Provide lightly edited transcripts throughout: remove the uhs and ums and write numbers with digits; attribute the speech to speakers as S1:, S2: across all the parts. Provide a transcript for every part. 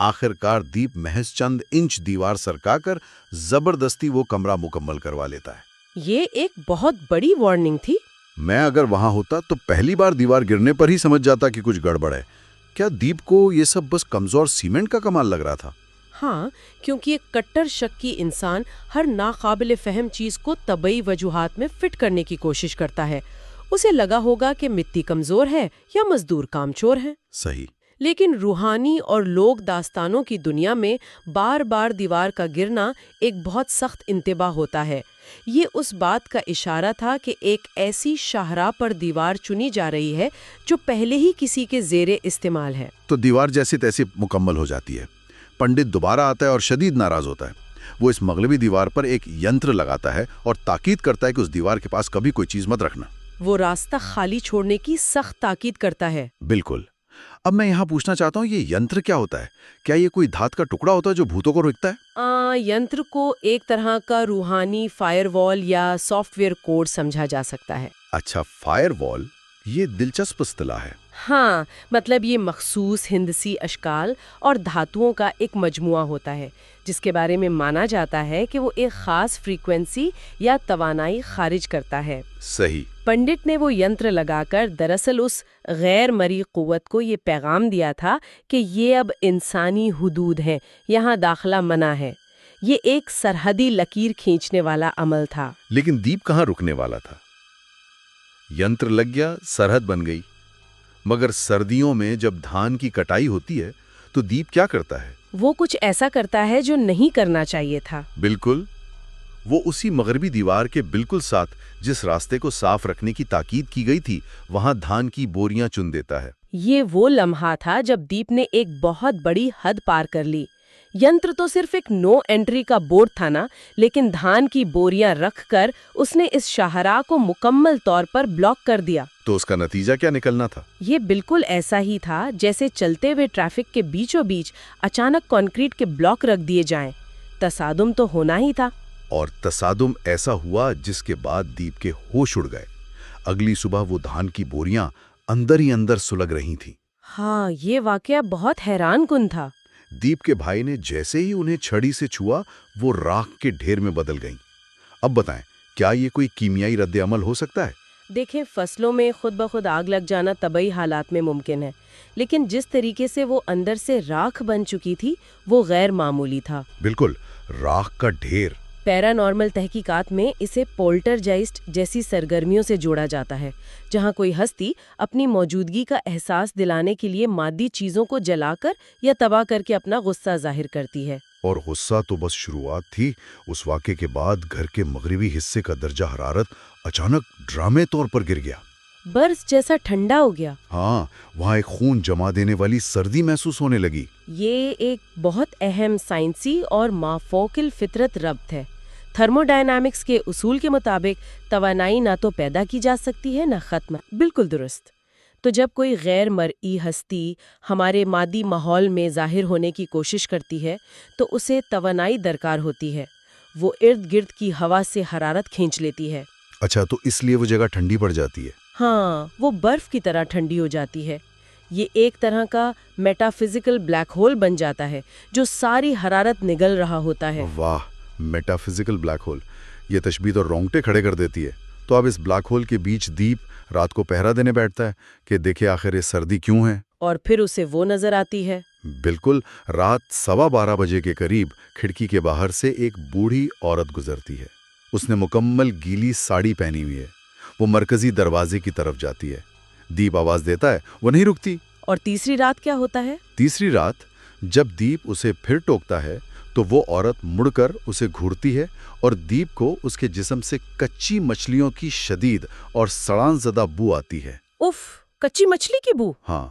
S1: آخرکار دیپ محض چند انچ دیوار سرکا کر زبردستی وہ کمرہ مکمل کروا لیتا ہے۔
S2: یہ ایک بہت بڑی وارننگ تھی۔
S1: میں اگر وہاں ہوتا تو پہلی بار دیوار گرنے پر ہی سمجھ جاتا کہ کچھ گڑبڑ ہے۔ کیا دیپ کو یہ سب بس کمزور سیمنٹ کا کمال لگ رہا تھا؟
S2: ہاں، کیونکہ ایک کٹر شکی انسان ہر ناقابل فہم چیز کو طبعی وجوہات میں فٹ کرنے کی کوشش کرتا ہے۔ اسے لگا ہوگا کہ مٹی کمزور ہے یا مزدور کامچور ہیں۔
S1: صحیح۔
S2: لیکن روحانی اور لوک داستانوں کی دنیا میں بار بار دیوار کا گرنا ایک بہت سخت انتباہ ہوتا ہے۔ یہ اس بات کا اشارہ تھا کہ ایک ایسی شاہراہ پر دیوار چنی جا رہی ہے جو پہلے ہی کسی کے زیر استعمال ہے۔
S1: تو دیوار جیسی تیسی مکمل ہو جاتی ہے۔ پنڈت دوبارہ آتا ہے اور شدید ناراض ہوتا ہے۔ وہ اس مغربی دیوار پر ایک ینتر لگاتا ہے اور تاکید کرتا ہے کہ اس دیوار کے پاس کبھی کوئی چیز مت رکھنا۔
S2: وہ راستہ خالی چھوڑنے کی سخت تاکید کرتا ہے۔
S1: بالکل۔ اب میں یہاں پوچھنا چاہتا ہوں، یہ ینتر کیا ہوتا ہے؟ کیا یہ کوئی دھات کا ٹکڑا ہوتا ہے جو بھوتوں کو روکتا ہے؟
S2: ینتر کو ایک طرح کا روحانی فائر وال یا سافٹ ویئر کوڈ سمجھا جا سکتا ہے۔
S1: اچھا، فائر وال، یہ دلچسپ اصطلاح ہے۔
S2: ہاں، مطلب یہ مخصوص ہندسی اشکال اور دھاتوں کا ایک مجموعہ ہوتا ہے جس کے بارے میں مانا جاتا ہے کہ وہ ایک خاص فریکوینسی یا توانائی خارج کرتا ہے۔
S1: صحیح۔
S2: پنڈت نے وہ ینتر لگا کر دراصل اس غیر مرئی قوت کو یہ پیغام دیا تھا کہ یہ اب انسانی حدود ہیں، یہاں داخلہ منع ہے۔ یہ ایک سرحدی لکیر کھینچنے والا عمل تھا۔
S1: لیکن دیپ کہاں رکنے والا تھا؟ ینتر لگ گیا، سرحد بن گئی۔ مگر سردیوں میں جب دھان کی کٹائی ہوتی ہے تو دیپ کیا کرتا ہے؟
S2: وہ کچھ ایسا کرتا ہے جو نہیں کرنا چاہیے تھا۔
S1: بالکل۔ وہ اسی مغربی دیوار کے بالکل ساتھ جس راستے کو صاف رکھنے کی تاکید کی گئی تھی وہاں دھان کی بوریاں چن دیتا ہے۔
S2: یہ وہ لمحہ تھا جب دیپ نے ایک بہت بڑی حد پار کر لی۔ ینتر تو صرف ایک نو انٹری کا بورڈ تھا نا، لیکن دھان کی بوریاں رکھ کر اس نے اس شاہراہ کو مکمل طور پر بلاک کر دیا۔
S1: تو اس کا نتیجہ کیا نکلنا تھا؟
S2: یہ بالکل ایسا ہی تھا جیسے چلتے ہوئے ٹریفک کے بیچوں بیچ اچانک کنکریٹ کے بلاک رکھ دیے جائیں۔ تصادم تو ہونا ہی تھا۔
S1: اور تصادم ایسا ہوا جس کے بعد دیپ کے ہوش اڑ گئے۔ اگلی صبح وہ دھان کی بوریاں اندر ہی اندر سلگ رہی تھیں۔
S2: ہاں، یہ واقعہ بہت حیران کن تھا۔
S1: دیپ کے بھائی نے جیسے ہی انہیں چھڑی سے چھوا وہ راکھ کے ڈھیر میں بدل گئیں۔ اب بتائیں، کیا یہ کوئی کیمیائی رد عمل ہو سکتا ہے؟
S2: دیکھیں، فصلوں میں خود بخود آگ لگ جانا طبعی حالات میں ممکن ہے، لیکن جس طریقے سے وہ اندر سے راکھ بن چکی تھی وہ غیر معمولی تھا۔
S1: بالکل، راکھ کا ڈھیر۔
S2: پیرانارمل تحقیقات میں اسے پولٹرجائسٹ جیسی سرگرمیوں سے جوڑا جاتا ہے، جہاں کوئی ہستی اپنی موجودگی کا احساس دلانے کے لیے مادی چیزوں کو جلا کر یا تباہ کر کے اپنا غصہ ظاہر کرتی ہے۔
S1: اور غصہ تو بس شروعات تھی۔ اس واقعے کے بعد گھر کے مغربی حصے کا درجہ حرارت اچانک ڈرامے طور پر گر گیا۔
S2: برف جیسا ٹھنڈا ہو گیا۔
S1: ہاں، وہاں ایک خون جما دینے والی سردی محسوس ہونے لگی۔
S2: یہ ایک بہت اہم سائنسی اور مافوق الفطرت ربط ہے۔ تھرمو ڈائنامکس کے اصول کے مطابق توانائی نہ تو پیدا کی جا سکتی ہے نہ ختم۔ بالکل درست۔ تو جب کوئی غیر مرئی ہستی ہمارے مادی ماحول میں ظاہر ہونے کی کوشش کرتی ہے تو اسے توانائی درکار ہوتی ہے۔ وہ ارد گرد کی ہوا سے حرارت کھینچ لیتی ہے۔
S1: اچھا، تو اس لیے وہ جگہ ٹھنڈی پڑ جاتی ہے؟
S2: ہاں، وہ برف کی طرح ٹھنڈی ہو جاتی ہے۔ یہ ایک طرح کا میٹا فزیکل بلیک ہول بن جاتا ہے جو ساری حرارت نگل رہا ہوتا ہے۔
S1: واہ، میٹا فزیکل بلیک ہول، یہ تشبیہ تو رونگٹے کھڑے کر دیتی ہے۔ تو اب اس بلیک ہول کے بیچ دیپ رات کو پہرا دینے بیٹھتا ہے کہ دیکھے آخر یہ سردی کیوں ہے۔
S2: اور پھر اسے وہ نظر آتی ہے۔
S1: بالکل، رات 12:15 بجے کے قریب کھڑکی کے باہر سے ایک بوڑھی عورت گزرتی ہے۔ اس نے مکمل گیلی ساڑی پہنی ہوئی ہے۔ وہ مرکزی دروازے کی طرف جاتی ہے۔ دیپ آواز دیتا ہے، وہ نہیں رکتی۔
S2: اور تیسری رات کیا ہوتا ہے؟
S1: تیسری رات جب دیپ اسے پھر ٹوکتا ہے تو وہ عورت مڑ کر اسے گھورتی ہے اور دیپ کو اس کے جسم سے کچی مچھلیوں کی شدید اور سڑان زدہ بو آتی ہے۔
S2: اف، کچی مچھلی کی بو؟
S1: ہاں،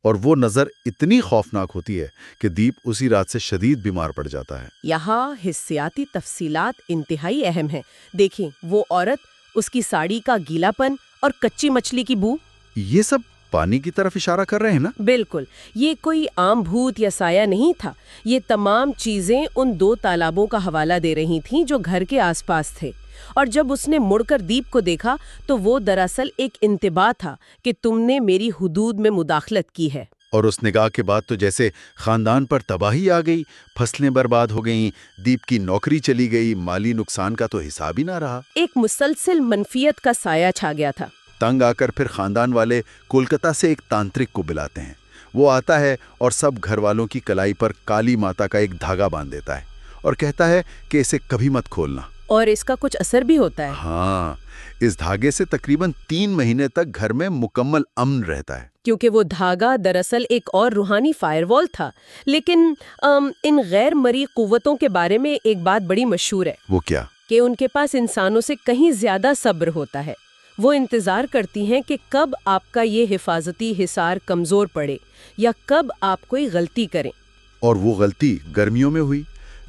S1: اور وہ نظر اتنی خوفناک ہوتی ہے کہ دیپ اسی رات سے شدید بیمار پڑ جاتا ہے۔
S2: یہاں حسیاتی تفصیلات انتہائی اہم ہیں۔ دیکھیں، وہ عورت، اس کی ساڑی کا گیلا پن اور کچی مچھلی کی بو،
S1: یہ سب پانی کی طرف اشارہ کر رہے ہیں نا؟
S2: بالکل۔ یہ کوئی عام بھوت یا سایہ نہیں تھا۔ یہ تمام چیزیں ان 2 تالابوں کا حوالہ دے رہی تھیں جو گھر کے آس پاس تھے۔ اور جب اس نے مڑ کر دیپ کو دیکھا تو وہ دراصل ایک انتباہ تھا کہ تم نے میری حدود میں مداخلت کی ہے۔
S3: اور اس نگاہ کے بعد تو جیسے خاندان پر تباہی آ گئی، فصلیں برباد ہو گئیں، دیپ کی نوکری چلی گئی، مالی نقصان کا تو حساب ہی نہ رہا۔
S2: ایک مسلسل منفیت کا سایہ چھا گیا تھا۔
S3: تنگ آ کر پھر خاندان والے کولکتہ سے ایک تانترک کو بلاتے ہیں۔ وہ آتا ہے اور سب گھر والوں کی کلائی پر کالی ماتا کا ایک دھاگا باندھ دیتا ہے اور کہتا ہے کہ اسے کبھی مت کھولنا۔
S2: اور اس کا کچھ اثر بھی ہوتا ہے۔
S3: ہاں، اس دھاگے سے تقریباً 3 مہینے تک گھر میں مکمل امن رہتا ہے۔
S2: کیونکہ وہ دھاگا دراصل ایک اور روحانی فائر وال تھا۔ لیکن ان غیر مرئی قوتوں کے بارے میں ایک بات بڑی مشہور ہے
S3: وہ کیا؟
S2: کہ ان کے پاس انسانوں سے کہیں زیادہ صبر ہوتا ہے۔ وہ انتظار کرتی ہیں کہ کب آپ کا یہ حفاظتی حصار کمزور پڑے یا کب آپ کوئی غلطی کریں۔
S3: اور وہ غلطی گرمیوں میں ہوئی۔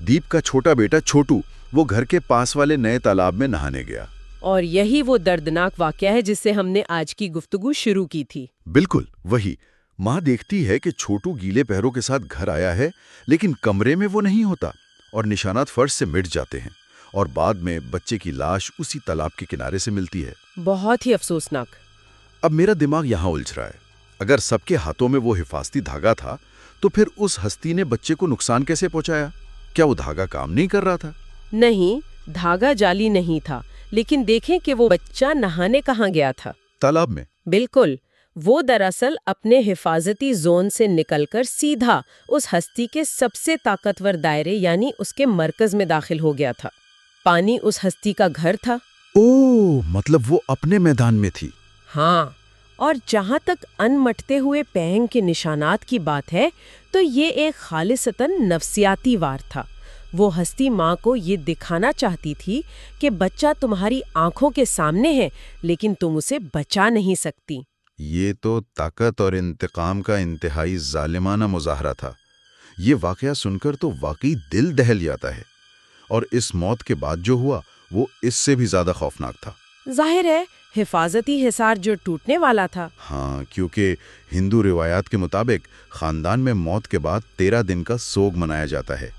S3: دیپ کا چھوٹا بیٹا چھوٹو وہ گھر کے پاس والے نئے تالاب میں نہانے گیا۔
S2: اور یہی وہ دردناک واقعہ ہے جس سے ہم نے آج کی گفتگو شروع کی تھی۔
S3: بالکل وہی۔ ماں دیکھتی ہے کہ چھوٹو گیلے پیروں کے ساتھ گھر آیا ہے، لیکن کمرے میں وہ نہیں ہوتا اور نشانات فرش سے مٹ جاتے ہیں، اور بعد میں بچے کی لاش اسی تالاب کے کنارے سے ملتی ہے۔
S2: بہت ہی افسوسناک۔
S3: اب میرا دماغ یہاں الجھ رہا ہے، اگر سب کے ہاتھوں میں وہ حفاظتی دھاگا تھا تو پھر اس ہستی نے بچے کو نقصان کیسے پہنچایا؟ کیا وہ دھاگا کام نہیں کر رہا تھا؟
S2: نہیں، دھاگا جعلی نہیں تھا، لیکن دیکھیں کہ وہ بچہ نہانے کہاں گیا تھا۔
S3: تالاب میں۔
S2: بالکل، وہ دراصل اپنے حفاظتی زون سے نکل کر سیدھا اس ہستی کے سب سے طاقتور دائرے یعنی اس کے مرکز میں داخل ہو گیا تھا۔ پانی اس ہستی کا گھر تھا۔
S3: اوہ، مطلب وہ اپنے میدان میں تھی۔
S2: ہاں، اور جہاں تک انمٹتے ہوئے پینگ کے نشانات کی بات ہے تو یہ ایک خالصتاً نفسیاتی وار تھا۔ وہ ہستی ماں کو یہ دکھانا چاہتی تھی کہ بچہ تمہاری آنکھوں کے سامنے ہے لیکن تم اسے بچا نہیں سکتی۔
S3: یہ تو طاقت اور انتقام کا انتہائی ظالمانہ مظاہرہ تھا۔ یہ واقعہ سن کر تو واقعی دل دہل جاتا ہے، اور اس موت کے بعد جو ہوا وہ اس سے بھی زیادہ خوفناک تھا۔
S2: ظاہر ہے حفاظتی حصار جو ٹوٹنے والا تھا۔
S3: ہاں، کیونکہ ہندو روایات کے مطابق خاندان میں موت کے بعد 13 دن کا سوگ منایا جاتا ہے،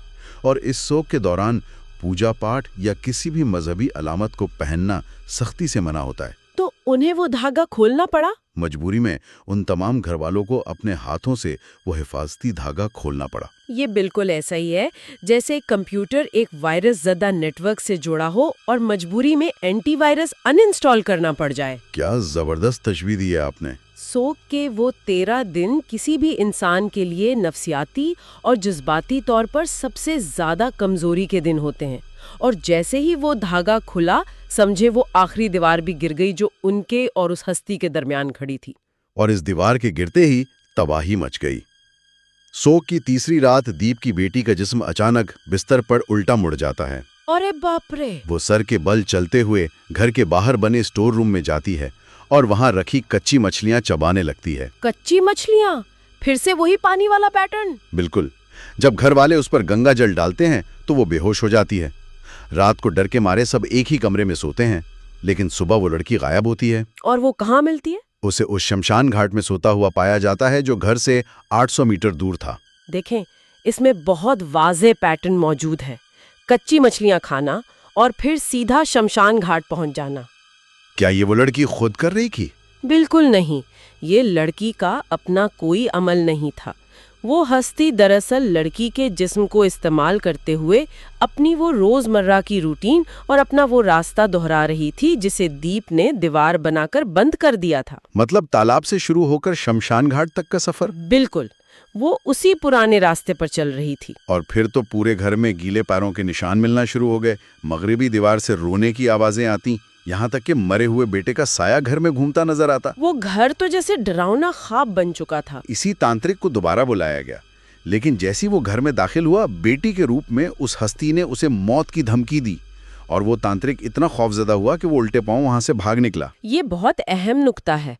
S3: اور اس سوگ کے دوران پوجا پاٹ یا کسی بھی مذہبی علامت کو پہننا سختی سے منع ہوتا ہے۔
S2: تو انہیں وہ دھاگا کھولنا پڑا؟
S3: مجبوری میں ان تمام گھر والوں کو اپنے ہاتھوں سے وہ حفاظتی دھاگا کھولنا پڑا۔
S2: یہ بالکل ایسا ہی ہے جیسے کمپیوٹر ایک وائرس زدہ نیٹ ورک سے جڑا ہو اور مجبوری میں اینٹی وائرس ان انسٹال کرنا پڑ جائے۔
S3: کیا زبردست تشبیہ دی ہے آپ نے۔
S2: سوگ کے وہ 13 دن کسی بھی انسان کے لیے نفسیاتی اور جذباتی طور پر سب سے زیادہ کمزوری کے دن ہوتے ہیں، اور جیسے ہی وہ دھاگا کھلا سمجھے وہ آخری دیوار بھی گر گئی جو ان کے اور اس ہستی کے درمیان کھڑی تھی۔
S3: اور اس دیوار کے گرتے ہی تباہی مچ گئی۔ سوگ کی تیسری رات دیپ کی بیٹی کا جسم اچانک بستر پر الٹا مڑ جاتا ہے۔
S2: ارے باپ رے!
S3: وہ سر کے بل چلتے ہوئے گھر کے باہر بنے اسٹور روم میں جاتی ہے اور وہاں رکھی کچی مچھلیاں چبانے لگتی ہے۔
S2: کچی مچھلیاں؟ پھر سے وہی پانی والا پیٹرن؟
S3: بالکل۔ جب گھر والے اس پر گنگا جل ڈالتے ہیں تو وہ بے ہوش ہو جاتی ہے۔ رات کو ڈر کے مارے سب ایک ہی کمرے میں سوتے ہیں، لیکن صبح وہ لڑکی غائب ہوتی ہے۔
S2: اور وہ کہاں ملتی ہے؟
S3: اسے اس شمشان گھاٹ میں سوتا ہوا پایا جاتا ہے جو گھر سے 800 میٹر دور تھا۔
S2: دیکھیں، اس میں بہت واضح پیٹرن موجود ہے۔ کچی مچھلیاں کھانا اور پھر سیدھا شمشان گھاٹ پہنچ جانا۔
S3: کیا یہ وہ لڑکی خود کر رہی تھی؟
S2: بالکل نہیں، یہ لڑکی کا اپنا کوئی عمل نہیں تھا۔ وہ ہستی دراصل لڑکی کے جسم کو استعمال کرتے ہوئے اپنی وہ روزمرہ کی روٹین اور اپنا وہ راستہ دہرا رہی تھی جسے دیپ نے دیوار بنا کر بند کر دیا تھا۔
S3: مطلب تالاب سے شروع ہو کر شمشان گھاٹ تک کا سفر؟
S2: بالکل، وہ اسی پرانے راستے پر چل رہی تھی۔
S3: اور پھر تو پورے گھر میں گیلے پیروں کے نشان ملنا شروع ہو گئے۔ مغربی دیوار سے رونے کی آوازیں آتی، یہاں تک کہ مرے ہوئے بیٹے کا سایہ گھر میں گھومتا نظر آتا۔
S2: وہ گھر تو جیسے ڈراؤنا خواب بن چکا تھا۔
S3: اسی تانترک کو دوبارہ بلایا گیا، لیکن جیسی وہ گھر میں داخل ہوا، بیٹی کے روپ میں اس ہستی نے اسے موت کی دھمکی دی، اور وہ تانترک اتنا خوفزدہ ہوا کہ وہ الٹے پاؤں وہاں سے بھاگ نکلا۔
S2: یہ بہت اہم نکتہ ہے۔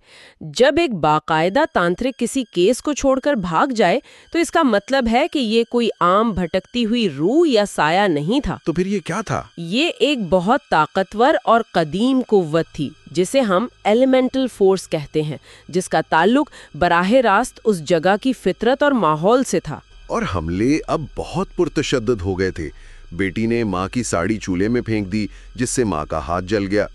S2: جب ایک باقاعدہ تانترک کسی کیس کو چھوڑ کر بھاگ جائے تو اس کا مطلب ہے کہ یہ کوئی عام بھٹکتی ہوئی روح یا سایہ نہیں تھا۔
S3: تو پھر یہ کیا تھا؟
S2: یہ ایک بہت طاقتور اور قدیم قوت تھی جسے ہم ایلیمنٹل فورس کہتے ہیں، جس کا تعلق براہ راست اس جگہ کی فطرت اور ماحول سے تھا۔
S1: اور حملے اب بہت پرتشدد ہو گئے تھے۔ بیٹی نے ماں کی ساڑی چولہے میں پھینک دی جس سے ماں کا ہاتھ جل گیا۔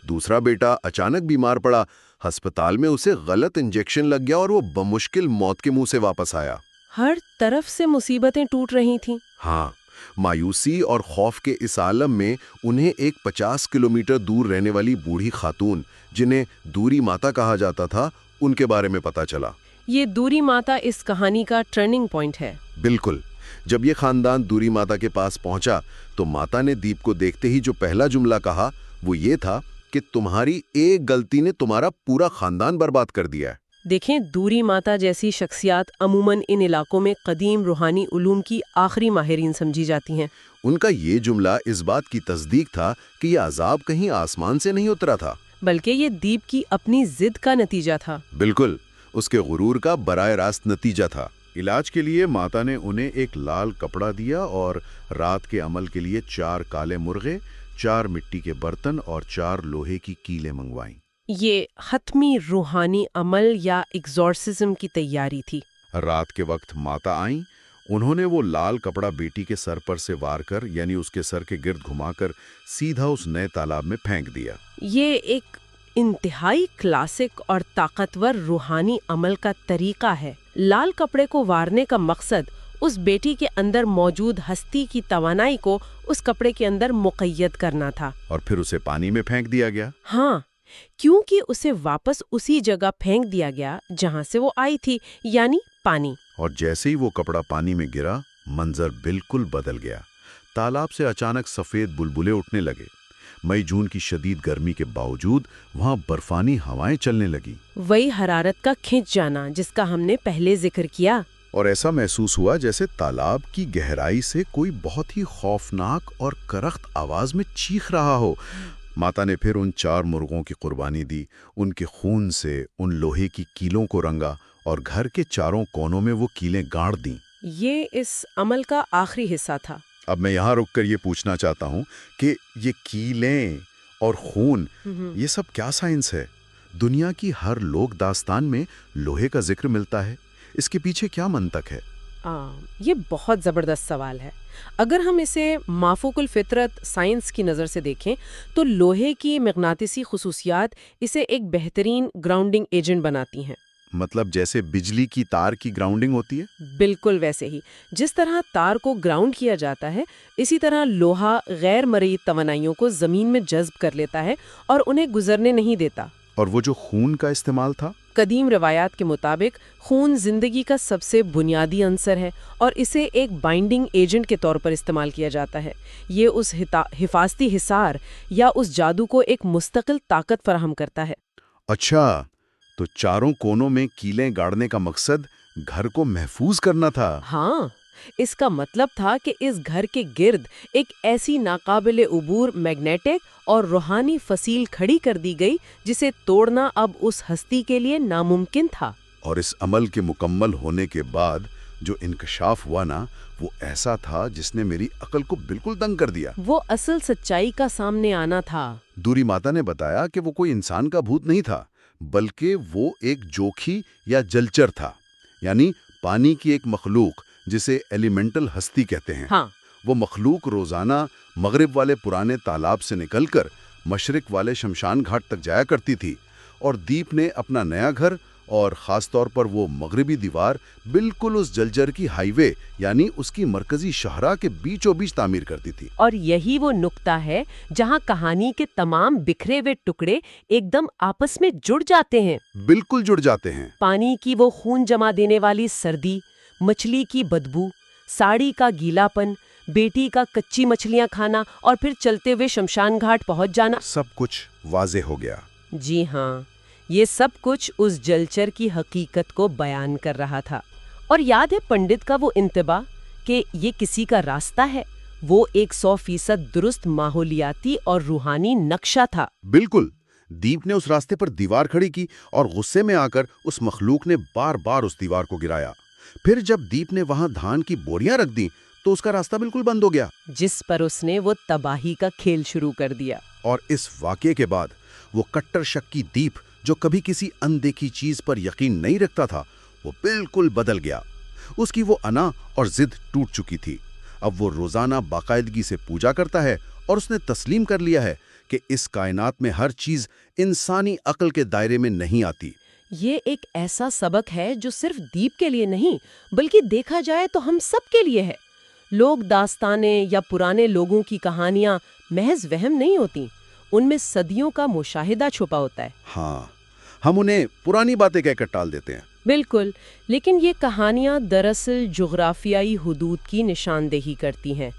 S1: دوسرا بیٹا اچانک بیمار پڑا، ہسپتال میں اسے غلط انجیکشن لگ گیا اور وہ بمشکل موت کے منہ سے واپس آیا۔
S2: ہر طرف سے مصیبتیں ٹوٹ رہی تھیں۔
S1: ہاں، مایوسی اور خوف کے اس عالم میں انہیں ایک 50 کلومیٹر دور رہنے والی بوڑھی خاتون، جنہیں دوری ماتا کہا جاتا تھا، ان کے بارے میں پتا چلا۔
S2: یہ دوری ماتا اس کہانی کا ٹرننگ پوائنٹ ہے۔
S1: بالکل، جب یہ خاندان دوری ماتا کے پاس پہنچا تو ماتا نے دیپ کو دیکھتے ہی جو پہلا جملہ کہا وہ یہ تھا کہ تمہاری ایک غلطی نے تمہارا پورا خاندان برباد کر دیا ہے۔
S2: دیکھیں، دوری ماتا جیسی شخصیات عموماً ان علاقوں میں قدیم روحانی علوم کی آخری ماہرین سمجھی جاتی ہیں۔
S1: ان کا یہ جملہ اس بات کی تصدیق تھا کہ یہ عذاب کہیں آسمان سے نہیں اترا تھا،
S2: بلکہ یہ دیپ کی اپنی ضد کا نتیجہ تھا۔
S1: بالکل، اس کے غرور کا براہ راست نتیجہ تھا۔
S3: علاج کے لیے ماتا نے انہیں ایک لال کپڑا دیا اور رات کے عمل کے لیے 4 کالے مرغے، 4 مٹی کے برتن اور 4 لوہے کی کیلیں منگوائیں۔
S2: یہ حتمی روحانی عمل یا ایگزورسزم کی تیاری تھی۔
S3: رات کے وقت ماتا آئیں، انہوں نے وہ لال کپڑا بیٹی کے سر پر سے وار کر، یعنی اس کے سر کے گرد گھما کر سیدھا اس نئے تالاب میں پھینک دیا۔
S2: یہ ایک انتہائی کلاسک اور طاقتور روحانی عمل کا طریقہ ہے۔ لال کپڑے کو وارنے کا مقصد اس بیٹی کے اندر موجود ہستی کی توانائی کو اس کپڑے کے اندر مقید کرنا تھا۔
S3: اور پھر اسے پانی میں پھینک دیا گیا۔
S2: ہاں، کیونکہ اسے واپس اسی جگہ پھینک دیا گیا جہاں سے وہ آئی تھی، یعنی پانی۔
S3: اور جیسے ہی وہ کپڑا پانی میں گرا، منظر بالکل بدل گیا۔ تالاب سے اچانک سفید بلبلے اٹھنے لگے۔ مئی جون کی شدید گرمی کے باوجود وہاں برفانی ہوائیں چلنے لگی۔
S2: وہی حرارت کا کھنچ جانا جس کا ہم نے پہلے ذکر کیا۔
S3: اور ایسا محسوس ہوا جیسے تالاب کی گہرائی سے کوئی بہت ہی خوفناک اور کرخت آواز میں چیخ رہا ہو۔ ماتا نے پھر ان 4 مرغوں کی قربانی دی، ان کے خون سے ان لوہے کی کیلوں کو رنگا اور گھر کے چاروں کونوں میں وہ کیلیں گاڑ دیں۔
S2: یہ اس عمل کا آخری حصہ تھا۔
S3: اب میں یہاں رک کر یہ پوچھنا چاہتا ہوں کہ یہ کیلیں اور خون، یہ سب کیا سائنس ہے؟ دنیا کی ہر لوک داستان میں لوہے کا ذکر ملتا ہے، اس کے پیچھے کیا منطق ہے؟
S2: یہ بہت زبردست سوال ہے۔ اگر ہم اسے مافوق الفطرت سائنس کی نظر سے دیکھیں تو لوہے کی مغناطیسی خصوصیات اسے ایک بہترین گراؤنڈنگ ایجنٹ بناتی ہیں۔
S3: مطلب جیسے بجلی کی تار کی گراؤنڈنگ ہوتی ہے؟
S2: بالکل ویسے ہی، جس طرح تار کو گراؤنڈ کیا جاتا ہے، اسی طرح لوہا غیر مرئی توانائیوں کو زمین میں جذب کر لیتا ہے اور انہیں گزرنے نہیں دیتا۔
S3: اور وہ جو خون کا استعمال تھا؟
S2: قدیم روایات کے مطابق خون زندگی کا سب سے بنیادی عنصر ہے اور اسے ایک بائنڈنگ ایجنٹ کے طور پر استعمال کیا جاتا ہے۔ یہ اس حفاظتی حصار یا اس جادو کو ایک مستقل طاقت فراہم کرتا ہے۔
S3: اچھا، تو چاروں کونوں میں کیلیں گاڑنے کا مقصد گھر کو محفوظ کرنا تھا؟
S2: ہاں، اس کا مطلب تھا کہ اس گھر کے گرد ایک ایسی ناقابل عبور میگنیٹک اور روحانی فصیل کھڑی کر دی گئی جسے توڑنا اب اس ہستی کے لیے ناممکن تھا۔
S3: اور اس عمل کے مکمل ہونے کے بعد جو انکشاف ہوا نا، وہ ایسا تھا جس نے میری عقل کو بالکل دنگ کر دیا۔
S2: وہ اصل سچائی کا سامنے آنا تھا۔
S3: دوری ماتا نے بتایا کہ وہ کوئی انسان کا بھوت نہیں تھا، بلکہ وہ ایک جوکھی یا جلچر تھا، یعنی پانی کی ایک مخلوق جسے ایلیمنٹل ہستی کہتے ہیں۔
S2: ہاں،
S3: وہ مخلوق روزانہ مغرب والے پرانے تالاب سے نکل کر مشرق والے شمشان گھاٹ تک جایا کرتی تھی، اور دیپ نے اپنا نیا گھر اور خاص طور پر وہ مغربی دیوار بالکل اس جلجر کی ہائی وے یعنی اس کی مرکزی شاہراہ کے بیچوں بیچ تعمیر کرتی تھی۔
S2: اور یہی وہ نقطہ ہے جہاں کہانی کے تمام بکھرے ہوئے ٹکڑے ایک دم آپس میں جڑ جاتے ہیں۔
S3: بالکل جڑ جاتے ہیں۔
S2: پانی کی وہ خون جما دینے والی سردی، مچھلی کی بدبو، ساڑی کا گیلا پن، بیٹی کا کچی مچھلیاں کھانا اور پھر چلتے ہوئے شمشان گھاٹ پہنچ جانا،
S3: سب کچھ واضح ہو گیا۔
S2: جی ہاں، یہ سب کچھ اس جلچر کی حقیقت کو بیان کر رہا تھا۔ اور یاد ہے پنڈت کا وہ انتباہ کہ یہ کسی کا راستہ ہے، وہ 100% درست ماحولیاتی اور روحانی نقشہ تھا۔
S1: بالکل، دیپ نے اس راستے پر دیوار کھڑی کی اور غصے میں آ کر اس مخلوق نے بار بار اس دیوار کو گرایا۔ پھر جب دیپ نے وہاں دھان کی بوریاں رکھ دیں تو اس کا راستہ بالکل بند ہو گیا،
S2: جس پر اس نے وہ تباہی کا کھیل شروع کر دیا۔
S1: اور اس واقعے کے بعد وہ کٹر شکی دیپ جو کبھی کسی اندیکھی چیز پر یقین نہیں رکھتا تھا، وہ بالکل بدل گیا۔ اس کی وہ انا اور ضد ٹوٹ چکی تھی۔ اب وہ روزانہ باقاعدگی سے پوجا کرتا ہے اور اس نے تسلیم کر لیا ہے کہ اس کائنات میں ہر چیز انسانی عقل کے دائرے میں نہیں آتی۔
S2: یہ ایک ایسا سبق ہے جو صرف دیپ کے لیے نہیں بلکہ دیکھا جائے تو ہم سب کے لیے ہے۔ لوگ داستانیں یا پرانے لوگوں کی کہانیاں محض وہم نہیں ہوتی، ان میں صدیوں کا مشاہدہ چھپا ہوتا ہے۔
S1: ہاں، ہم انہیں پرانی باتیں کہہ کر ٹال دیتے ہیں۔
S2: بالکل، لیکن یہ کہانیاں دراصل جغرافیائی حدود کی نشاندہی کرتی ہیں۔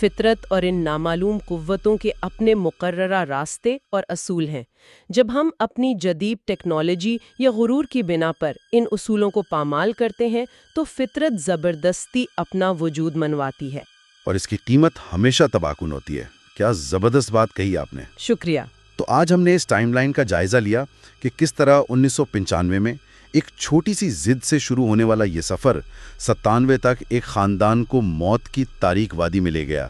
S2: فطرت اور ان نامعلوم قوتوں کے اپنے مقررہ راستے اور اصول ہیں۔ جب ہم اپنی جدید ٹیکنالوجی یا غرور کی بنا پر ان اصولوں کو پامال کرتے ہیں تو فطرت زبردستی اپنا وجود منواتی ہے۔
S1: اور اس کی قیمت ہمیشہ تباہ کن ہوتی ہے۔ کیا زبردست بات کہی آپ نے۔
S2: شکریہ۔
S1: تو آج ہم نے اس ٹائم لائن کا جائزہ لیا کہ کس طرح 1995 میں ایک چھوٹی سی ضد سے شروع ہونے والا یہ سفر 97 تک ایک خاندان کو موت کی تاریک وادی میں لے گیا۔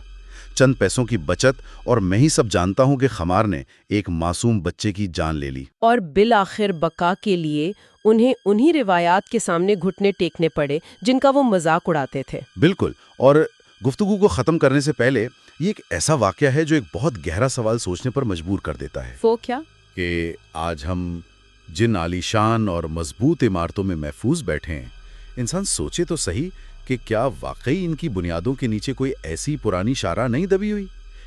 S1: چند پیسوں کی بچت اور میں ہی سب جانتا ہوں کہ خمار نے ایک معصوم بچے کی جان لے لی،
S2: اور بالآخر بقا کے لیے انہیں انہی روایات کے سامنے گھٹنے ٹیکنے پڑے جن کا وہ مذاق اڑاتے تھے۔
S1: بالکل۔ اور گفتگو کو ختم کرنے سے پہلے یہ ایک ایسا واقعہ ہے جو ایک بہت گہرا سوال سوچنے پر مجبور کر دیتا ہے۔
S2: وہ کیا؟
S1: کہ آج ہم جن عالیشان اور مضبوط عمارتوں میں محفوظ بیٹھے ہیں، انسان سوچے تو صحیح کہ کیا واقعی ان کی بنیادوں کے نیچے کوئی ایسی پرانی شاہراہ نہیں دبی ہوئی؟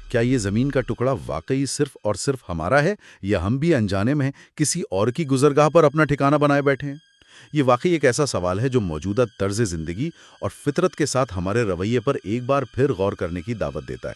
S1: کیا یہ زمین کا ٹکڑا واقعی صرف اور صرف ہمارا ہے، یا ہم بھی انجانے میں کسی اور کی گزرگاہ پر اپنا ٹھکانہ بنائے بیٹھے ہیں؟ یہ واقعی ایک ایسا سوال ہے جو موجودہ طرز زندگی اور فطرت کے ساتھ ہمارے رویے پر ایک بار پھر غور کرنے کی دعوت دیتا ہے۔